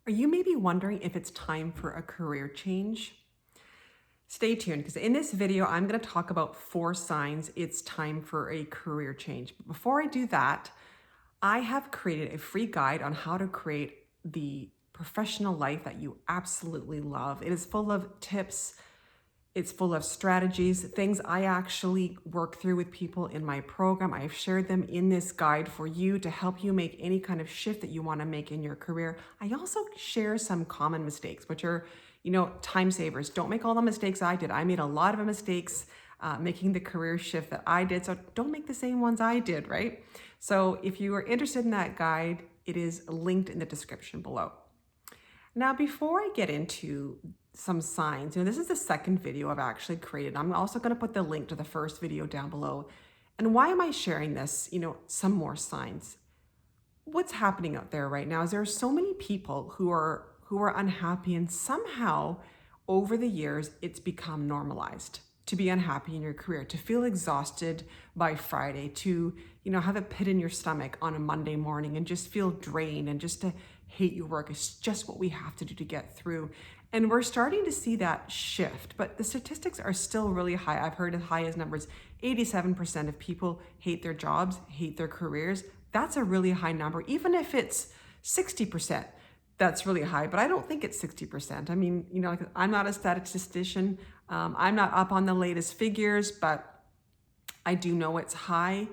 Are you maybe wondering if it's time for a career change? Stay tuned because in this video, I'm going to talk about 4 signs it's time for a career change. But before I do that, I have created a free guide on how to create the professional life that you absolutely love. It is full of tips, it's full of strategies, things I actually work through with people in my program. I've shared them in this guide for you to help you make any kind of shift that you want to make in your career. I also share some common mistakes, which are, time savers. Don't make all the mistakes I did. I made a lot of mistakes making the career shift that I did. So don't make the same ones I did, right? So if you are interested in that guide, it is linked in the description below. Now, before I get into some signs, this is the second video I've actually created. I'm also going to put the link to the first video down below. And why am I sharing this? Some more signs. What's happening out there right now is there are so many people who are unhappy, and somehow over the years it's become normalized to be unhappy in your career, to feel exhausted by Friday, to have a pit in your stomach on a Monday morning and just feel drained and just to hate your work. It's just what we have to do to get through. And we're starting to see that shift, but the statistics are still really high. I've heard as high as numbers. 87% of people hate their jobs, hate their careers. That's a really high number. Even if it's 60%, that's really high, but I don't think it's 60%. I mean, I'm not a statistician. I'm not up on the latest figures, but I do know it's high.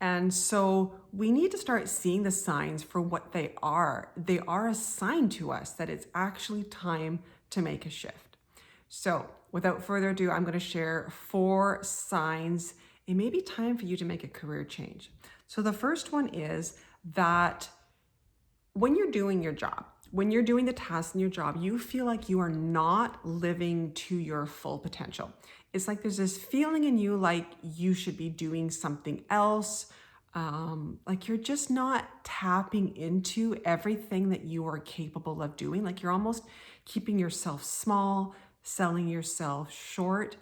And so we need to start seeing the signs for what they are. They are a sign to us that it's actually time to make a shift. So without further ado, I'm going to share 4 signs it may be time for you to make a career change. So the first one is that when you're doing your job, when you're doing the tasks in your job, you feel like you are not living to your full potential. It's like there's this feeling in you like you should be doing something else. Like you're just not tapping into everything that you are capable of doing. Like you're almost keeping yourself small, selling yourself short.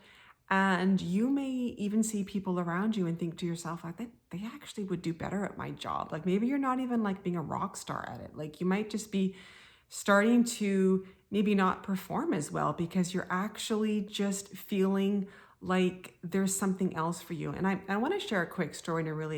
And you may even see people around you and think to yourself, like, they actually would do better at my job. Like maybe you're not even like being a rock star at it. Like you might just be starting to maybe not perform as well because you're actually just feeling like there's something else for you. And I want to share a quick story and an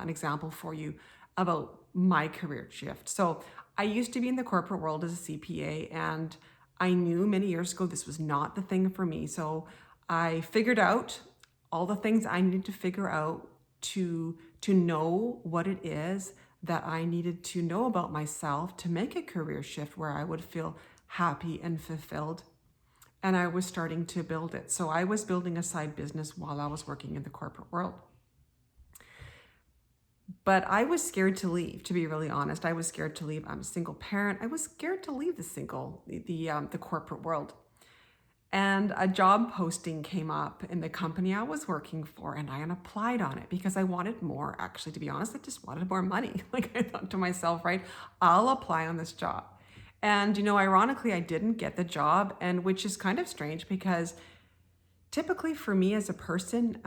example for you about my career shift. So I used to be in the corporate world as a CPA, and I knew many years ago this was not the thing for me. So I figured out all the things I needed to figure out to know what it is that I needed to know about myself to make a career shift where I would feel happy and fulfilled. And I was starting to build it. So I was building a side business while I was working in the corporate world. But I was scared to leave, to be really honest. I was scared to leave. I'm a single parent. I was scared to leave the corporate world. And a job posting came up in the company I was working for, and I applied on it because I wanted more. Actually, to be honest, I just wanted more money. Like I thought to myself, right, I'll apply on this job. And, ironically, I didn't get the job, and which is kind of strange because typically for me as a person,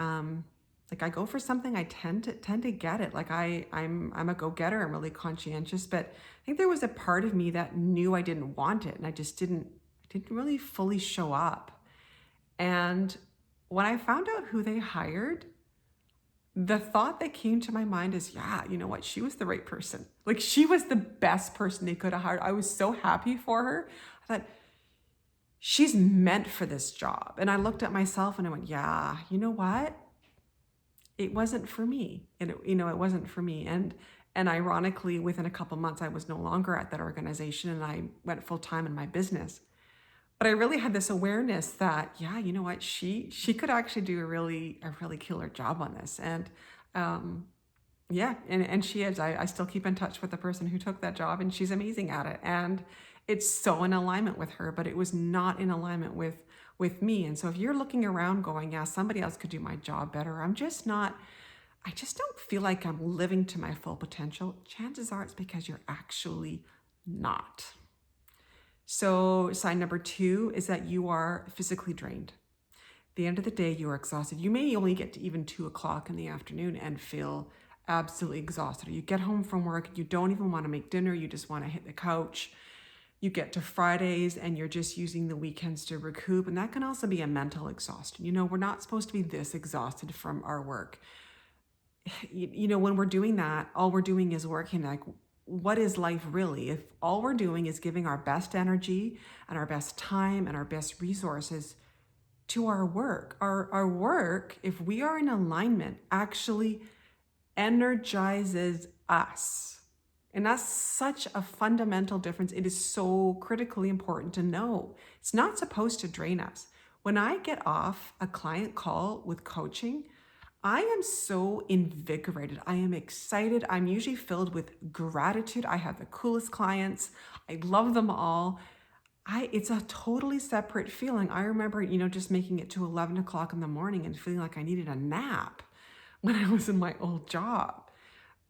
like I go for something, I tend to get it. Like I'm a go-getter. I'm really conscientious, but I think there was a part of me that knew I didn't want it, and I just didn't really fully show up. And when I found out who they hired, the thought that came to my mind is, yeah, you know what? She was the right person. Like she was the best person they could have hired. I was so happy for her. I thought, she's meant for this job. And I looked at myself and I went, yeah, you know what? It wasn't for me. And it wasn't for me. And ironically, within a couple months, I was no longer at that organization and I went full time in my business. But I really had this awareness that, yeah, you know what, she could actually do a really killer job on this. And yeah, and she is. I still keep in touch with the person who took that job, and she's amazing at it. And it's so in alignment with her, but it was not in alignment with me. And so if you're looking around going, yeah, somebody else could do my job better, I just don't feel like I'm living to my full potential. Chances are it's because you're actually not. So sign number 2 is that you are physically drained. At the end of the day, you are exhausted. You may only get to even 2 o'clock in the afternoon and feel absolutely exhausted. Or you get home from work, you don't even want to make dinner. You just want to hit the couch. you get to Fridays and you're just using the weekends to recoup. And that can also be a mental exhaustion. We're not supposed to be this exhausted from our work. When we're doing that, all we're doing is working. Like, what is life really? If all we're doing is giving our best energy and our best time and our best resources to our work, our work, if we are in alignment, actually energizes us. And that's such a fundamental difference. It is so critically important to know. It's not supposed to drain us. When I get off a client call with coaching, I am so invigorated. I am excited. I'm usually filled with gratitude. I have the coolest clients. I love them all. It's a totally separate feeling. I remember, just making it to 11 o'clock in the morning and feeling like I needed a nap when I was in my old job.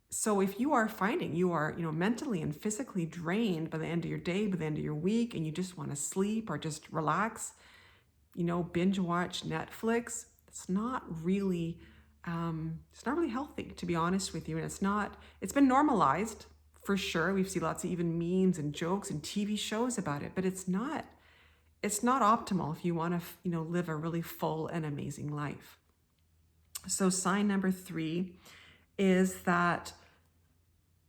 So if you are finding you are, mentally and physically drained by the end of your day, by the end of your week, and you just want to sleep or just relax, binge watch Netflix, it's not really healthy, to be honest with you. And it's been normalized for sure. We've seen lots of even memes and jokes and TV shows about it, but it's not optimal if you want to, live a really full and amazing life. So sign number 3 is that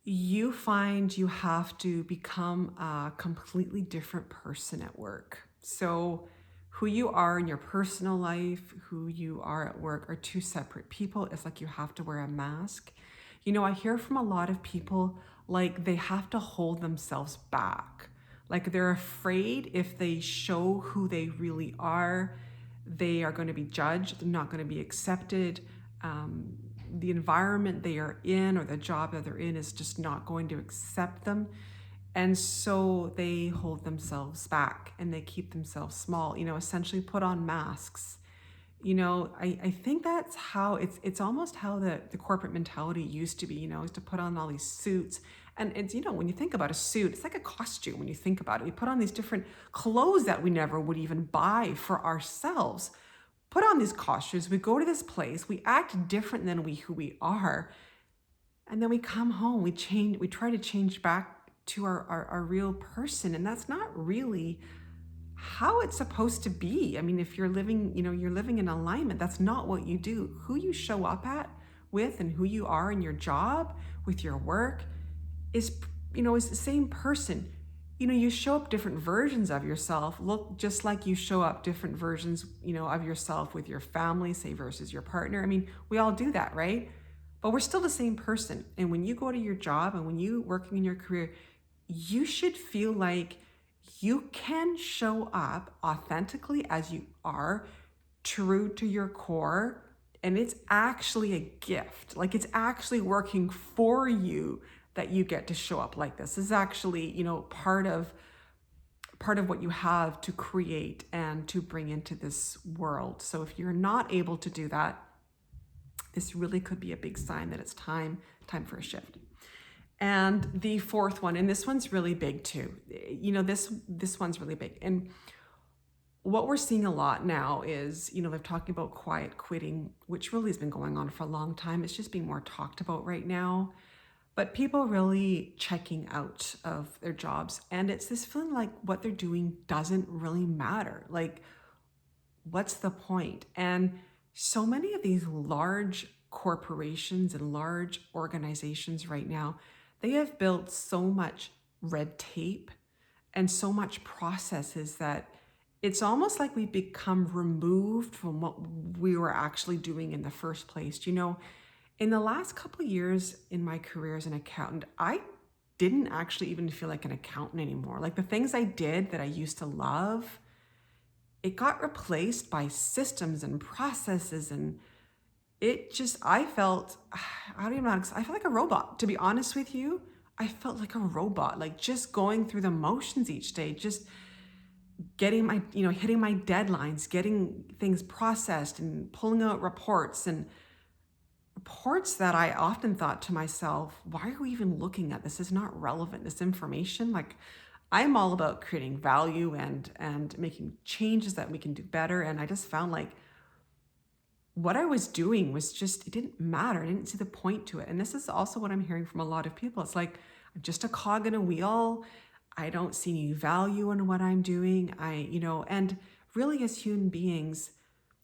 you find you have to become a completely different person at work. So who you are in your personal life, who you are at work are two separate people. It's like you have to wear a mask. I hear from a lot of people like they have to hold themselves back. Like they're afraid if they show who they really are, they are going to be judged, they're not going to be accepted. The environment they are in or the job that they're in is just not going to accept them. And so they hold themselves back and they keep themselves small, essentially put on masks. I think that's how it's almost how the corporate mentality used to be, is to put on all these suits. And it's, when you think about a suit, it's like a costume when you think about it. We put on these different clothes that we never would even buy for ourselves. Put on these costumes, we go to this place, we act different than who we are. And then we come home, we try to change back to our real person. And that's not really how it's supposed to be. I mean, if you're living, you're living in alignment, that's not what you do. Who you show up with and who you are in your job, with your work is the same person. You show up different versions of yourself, look just like you show up different versions, of yourself with your family, say, versus your partner. I mean, we all do that, right? But we're still the same person. And when you go to your job and when you working in your career, you should feel like you can show up authentically as you are, true to your core. And it's actually a gift. Like it's actually working for you that you get to show up like this. This is actually, part of what you have to create and to bring into this world. So if you're not able to do that, this really could be a big sign that it's time for a shift. And the 4th one, and this one's really big too. This one's really big. And what we're seeing a lot now is, they're talking about quiet quitting, which really has been going on for a long time. It's just being more talked about right now. But people really checking out of their jobs. And it's this feeling like what they're doing doesn't really matter. Like, what's the point? And so many of these large corporations and large organizations right now, they have built so much red tape and so much processes that it's almost like we've become removed from what we were actually doing in the first place. In the last couple of years in my career as an accountant, I didn't actually even feel like an accountant anymore. Like the things I did that I used to love, it got replaced by systems and processes. And I felt like a robot, to be honest with you. I felt like a robot, like just going through the motions each day, just getting hitting my deadlines, getting things processed and pulling out reports that I often thought to myself, why are we even looking at this? This is not relevant, this information. Like, I'm all about creating value and making changes that we can do better. And I just found like what I was doing was just, it didn't matter. I didn't see the point to it. And this is also what I'm hearing from a lot of people. It's like, I'm just a cog in a wheel. I don't see any value in what I'm doing. And really as human beings,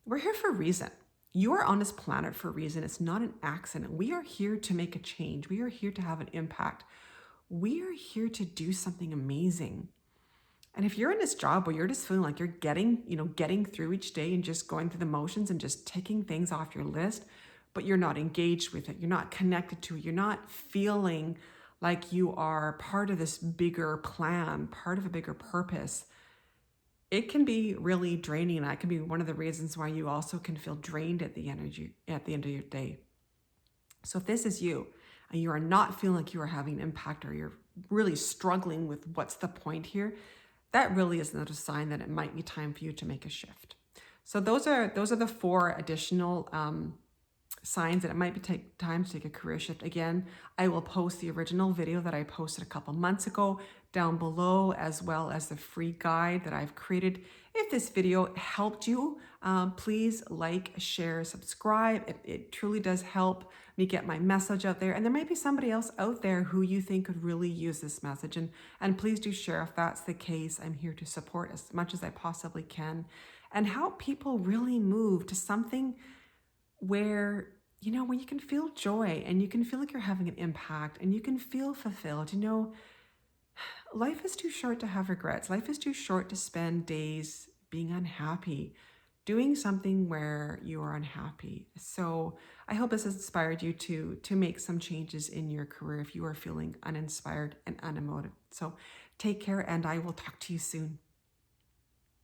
we're here for a reason. You are on this planet for a reason. It's not an accident. We are here to make a change. We are here to have an impact. We are here to do something amazing. And if you're in this job where you're just feeling like you're getting through each day and just going through the motions and just ticking things off your list, but you're not engaged with it, you're not connected to it, you're not feeling like you are part of this bigger plan, part of a bigger purpose, it can be really draining. And that can be one of the reasons why you also can feel drained at the end of your day. So if this is you and you are not feeling like you are having an impact, or you're really struggling with what's the point here, that really is another sign that it might be time for you to make a shift. So those are the 4 additional signs that it might be time to take a career shift. Again, I will post the original video that I posted a couple months ago down below, as well as the free guide that I've created. If this video helped you, please like, share, subscribe. It truly does help me get my message out there. And there might be somebody else out there who you think could really use this message. And please do share if that's the case. I'm here to support as much as I possibly can and help people really move to something where, when you can feel joy and you can feel like you're having an impact and you can feel fulfilled. Life is too short to have regrets. Life is too short to spend days being unhappy, doing something where you are unhappy. So I hope this has inspired you to make some changes in your career if you are feeling uninspired and unmotivated. So take care, and I will talk to you soon.